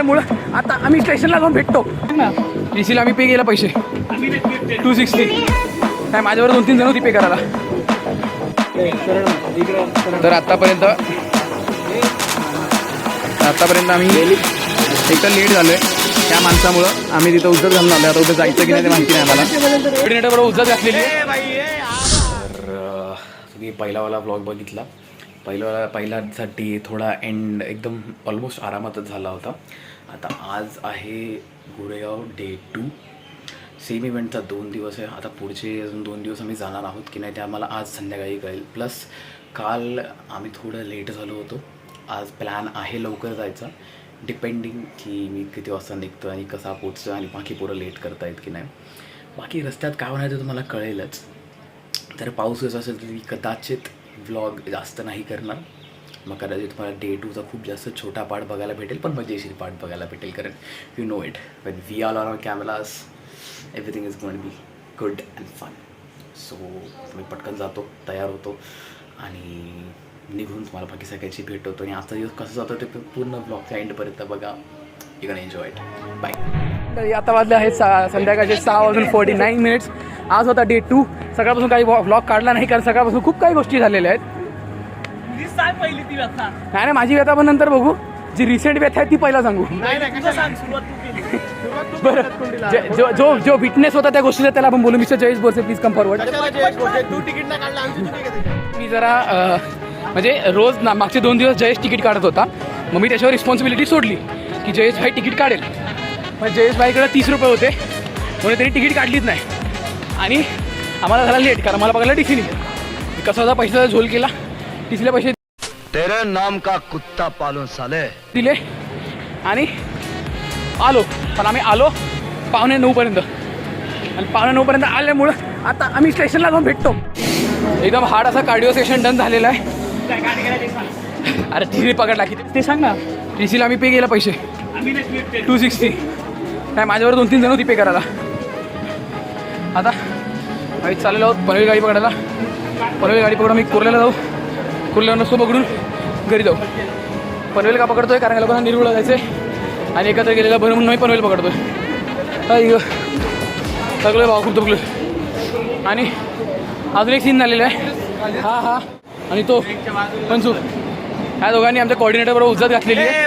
आल्यामुळं आता आम्ही स्टेशनला जाऊन भेटतो. टीसीला आम्ही पे केला पैसे 260. काय माझ्यावर 2-3 जण होती पे करायला. तर आतापर्यंत आम्ही एकतर लेट झालोय त्या माणसामुळं. आम्ही तिथं उज्जत घालून आलो. आता उद्या जायचं की नाही ते माहिती नाही आम्हाला. कोऑर्डिनेटरबरोबर उज्जत घातलेली आहे. तर तुम्ही पहिलावाला ब्लॉग बघितला. पहिल्यासाठी थोडा एंड एकदम ऑलमोस्ट आरामातच झाला होता. आता आज आहे गोरेगाव डे 2. सेम इव्हेंटचा 2 दिवस आहे. आता पुढचे अजून 2 दिवस आम्ही जाणार आहोत की नाही ते आम्हाला आज संध्याकाळी कळेल. प्लस काल आम्ही थोडं लेट झालो होतो. आज प्लॅन आहे लवकर जायचा, डिपेंडिंग की मी किती वाजता निघतो आणि कसा पोचतो आणि बाकी पोरं लेट करतायत की नाही. बाकी रस्त्यात काय होणार ते तुम्हाला कळेलच. तर पाऊस येत असेल तर मी कदाचित व्लॉग जास्त नाही करणार. मग कदाचित तुम्हाला डे 2चा खूप जास्त छोटा पार्ट बघायला भेटेल, पण मजेशीर पार्ट बघायला भेटेल. कारण you know it, when we are on our cameras everything is going to be good and fun. So मी पटकन जातो, तयार होतो आणि निघून तुम्हाला बाकी सगळ्याची भेट होतो. आणि आजचा दिवस कसं जातो ते पूर्ण ब्लॉगच्या एंडपर्यंत बघा. You can enjoy it. Bye. तर आता वाजले आहेत संध्याकाळचे 6:49. आज होता डे 2. सकाळपासून काही व्लॉग काढला नाही कारण सकाळपासून खूप काही गोष्टी झालेल्या आहेत. नाही माझी व्यथा पण नंतर बघू. जी रिसेंट व्यथा आहे ती पहिला सांगू. बरं, जो विटनेस होता त्या गोष्टीचा त्याला आपण बोलू. Mister Jayesh Borse please come forward. मी जरा म्हणजे रोज मागचे 2 दिवस जयेश तिकीट काढत होता. मग मी त्याच्यावर रिस्पॉन्सिबिलिटी सोडली की जयेश भाई तिकीट काढेल. मग जयेश भाईकडे 30 रुपये होते म्हणून त्यांनी तिकीट काढलीच नाही. आणि आम्हाला झाला लेट कारण मला बघायला टीसी नाही. कसा होता पैशाचा झोल केला. टीसीला पैसे तेरे नाम का कुत्ता पालून साले दिले आणि आलो. पण आम्ही आलो 8:45 आणि 8:45 आल्यामुळं आता आम्ही स्टेशनला जाऊन भेटतो. एकदम हार्ड असा कार्डिओ सेशन डन झालेला आहे. अरे टीसी पकडला किती ते सांग ना. टीसीला आम्ही पे केला पैसे 260. काय माझ्यावर 2-3 जण होती पे करायला. आता आम्ही चाललेलो आहोत पनवेल गाडी पकडायला. पनवेल गाडी पकडून आम्ही कुर्ल्याला जाऊ. कुर्ल्यावर नसतो पकडून घरी जाऊ. पनवेल का पकडतोय कारण लोकांना निरगुडा जायचं आहे आणि एकत्र गेलेला बरं म्हणून मी पनवेल पकडतोय. सगळं भाव खूप दुखलं. आणि अजून एक सीन झालेला आहे. हा आणि तो पंचू ह्या दोघांनी आमच्या कोऑर्डिनेटरबरोबर उज्जत घातलेली आहे.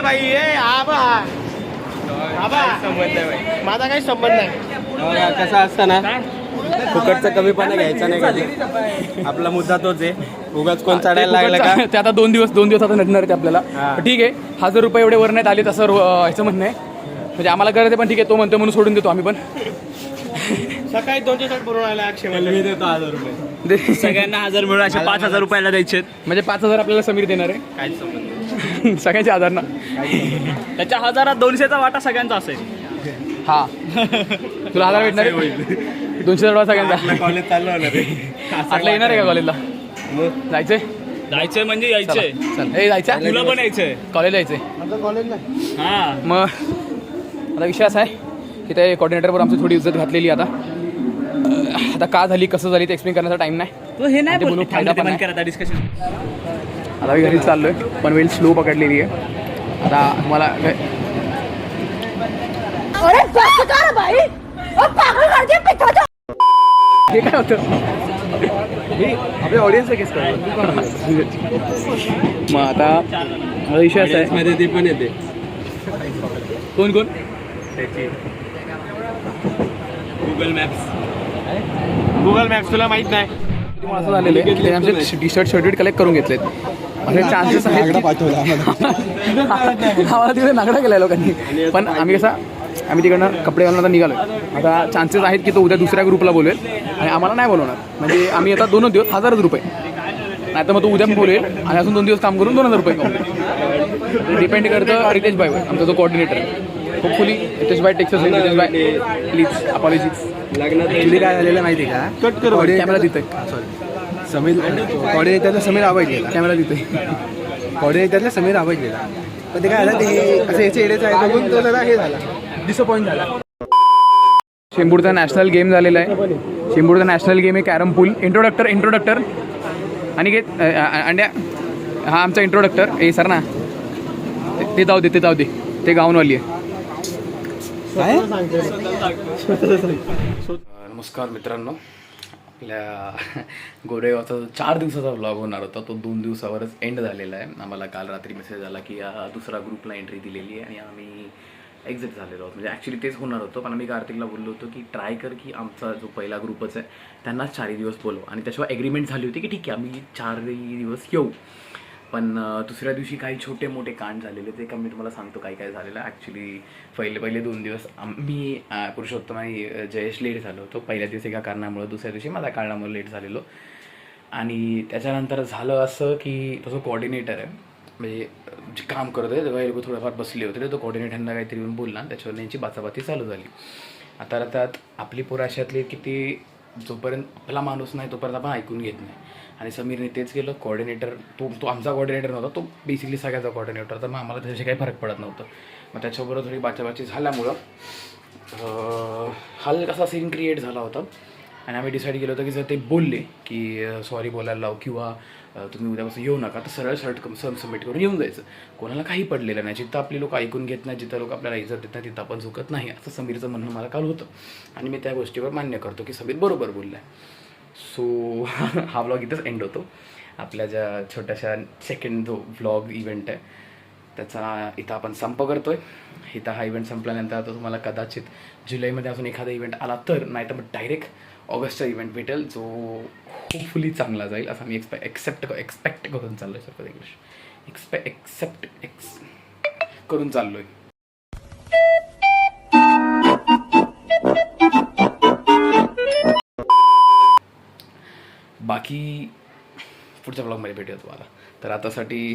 माझा काही संबंध नाही. कसं असतं ना, फुकटचा कमीपणा घ्यायचा नाही कधी. आपला मुद्दा तोच आहे. उगाच कोण चढायला लागलं का ते आता 2 दिवस आता नडणार ते आपल्याला. ठीक आहे 1000 रुपये एवढे वर नाहीत आले तसं ह्याचं म्हणणं आहे. म्हणजे आम्हाला गरज आहे पण ठीक आहे तो म्हणतो म्हणून सोडून देतो आम्ही पण. सकाळी 200 शर्ट भरून आला अक्षय. मी देतो 1000 रुपये. सगळ्यांना 1000 मिळून असे 5000 रुपयाला द्यायचे. म्हणजे 5000 आपल्याला समीर देणार आहे. काहीच संबंध सगळ्यांचे 1000 ना. त्याच्या 1000 200चा वाटा सगळ्यांचा असेल. हा तुला 1000 भेटणार आहे. 200 सगळ्यांचा. कॉलेज चाललं होणार आटला येणार आहे का कॉलेजला. जायचंय म्हणजे यायचंय. हे जायचं तुला पण यायचंय कॉलेजला यायचंय. आमचं कॉलेज नाही. हा मग आता विषय असा आहे की ते कोऑर्डिनेटरवर आमची थोडी इज्जत घातलेली. आता का झाली कसं झाली ते एक्सप्लेन करण्याचा टाईम नाही. तो हे नाही बोलू फायदा पण नाही. करता डिस्कशन. आता मी घरी चाललोय पनवेल स्लो पकडलेली आहे. आता मला हे काय होतं आपल्या ऑडियन्स केस मग आता मला विषय असा आहे मध्ये ती पण येते. कोण गुगल मॅप्स तुला माहित नाही. असं झालेलं आहे की आमचे टी शर्ट शर्ट कलेक्ट करून घेतलेत. असे चान्सेस आहेत आम्हाला तिकडे नागडा केला लोकांनी. पण आम्ही तिकडनं कपडे घालून आता निघालो. आता चान्सेस आहेत की तो उद्या दुसऱ्या ग्रुपला बोलवेल आणि आम्हाला नाही बोलवणार. म्हणजे आम्ही आता 2 दिवस 1000 रुपये नाही तर मग तो उद्या बोलवेल आणि अजून 2 दिवस काम करून 2000 रुपये कमवेल. डिपेंड करतं रितेश भाईवर आमचा जो कोऑर्डिनेटर. होपफुली रितेश भाई टेक्स असेल. रितेश भाई प्लीज अपॉलॉजीज. ॲक्च्युली काय झालेलं माहिती आहे का. कट करू कॅमेरा देतोय. समीर कॉर्डिनेटरला समीर आवाजलेला. कॅमेरा देतोय. कॉर्डिनेटरला समीर आवाजलेला. पण ते काय झालं ते असं याचे एडेच आहे बघून तो जरा हे झाला, डिसअपॉइंट झाला. शेंबूरचा नॅशनल गेम झालेला आहे. शेंबूरचा नॅशनल गेम आहे कॅरम पूल. इंट्रोडक्टर आणि अंड्या हा आमचा इंट्रोडक्टर. ए सर ना ते जाऊ दे ते गाऊनवाली आहे. नमस्कार मित्रांनो, आपल्या गोरेगावचा 4 दिवसाचा व्लॉग होणार होता तो 2 दिवसावरच एंड झालेला आहे. आम्हाला काल रात्री मेसेज आला की दुसरा ग्रुपला एंट्री दिलेली आहे आणि आम्ही एक्झिट झालेलो आहोत. म्हणजे ॲक्च्युली तेच होणार होतं, पण आम्ही कार्तिकला बोललो होतो की ट्राय कर की आमचा जो पहिला ग्रुपच आहे त्यांनाच 4 दिवस बोलव, आणि त्याच्यावर ॲग्रीमेंट झाली होती की ठीक आहे आम्ही 4 दिवस येऊ. पण दुसऱ्या दिवशी काही छोटे मोठे कांड झालेले, ते का मी तुम्हाला सांगतो काय काय झालेलं. ॲक्च्युली पहिले 2 दिवस आम्ही पुरुषोत्तम आणि जयेश लेट झालो होतो. पहिल्या दिवशी एका कारणामुळं, दुसऱ्या दिवशी माझ्या कारणामुळे लेट झालेलो. आणि त्याच्यानंतर झालं असं की तो जो कोऑर्डिनेटर आहे, म्हणजे जे काम करत आहे तेव्हा लोक थोडंफार बसले होते, तो कोऑर्डिनेटरना काहीतरी येऊन बोलला आणि त्याच्यावर त्यांची बाचाबाची चालू झाली. आता त्यात आपली पोरं अशातली की ती जोपर्यंत आपला माणूस नाही तोपर्यंत आपण ऐकून घेत नाही. आणि समीरने तेच केलं. कोऑर्डिनेटर तो आमचा कोऑर्डिनेटर नव्हता, तो बेसिकली सगळ्याचा कोऑर्डिनेटर, तर मग आम्हाला त्याच्याशी काही फरक पडत नव्हतं. मग त्याच्याबरोबर थोडी बाचाबाची झाल्यामुळं हल कसा सीन क्रिएट झाला होता. आणि आम्ही डिसाईड केलं होतं की जर ते बोलले की सॉरी बोलायला लाव किंवा तुम्ही उद्यापासून येऊ नका, तर सरळ सबमिट करून येऊन जायचं. कोणाला काही पडलेलं नाही. जिथं आपली लोक ऐकून घेत नाही, जिथं लोक आपल्याला इज्जत देत नाही, तिथं आपण झुकत नाही, असं समीरचं म्हणणं मला काल होतं. आणि मी त्या गोष्टीवर मान्य करतो की समीर बरोबर बोलला आहे. सो हा व्लॉग इथंच एंड होतो. आपल्या ज्या छोट्याशा सेकंड जो व्लॉग इव्हेंट आहे त्याचा इथं आपण संप करतो आहे. इथं हा इव्हेंट संपल्यानंतर आता तुम्हाला कदाचित जुलैमध्ये अजून एखादा इव्हेंट आला तर, नाही तर मग डायरेक्ट ऑगस्टचा इव्हेंट भेटेल, जो होपफुली चांगला जाईल असं मी एक्सेप्ट करून चाललो आहे. सर इंग्लिश एक्सेप्ट करून चाललो आहे. बाकी पुढच्या ब्लॉगमध्ये भेटूया तुम्हाला. तर आतासाठी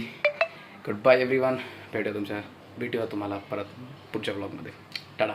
गुड बाय एव्हरीवन. भेटूया तुम्हाला परत पुढच्या ब्लॉगमध्ये. टाटा.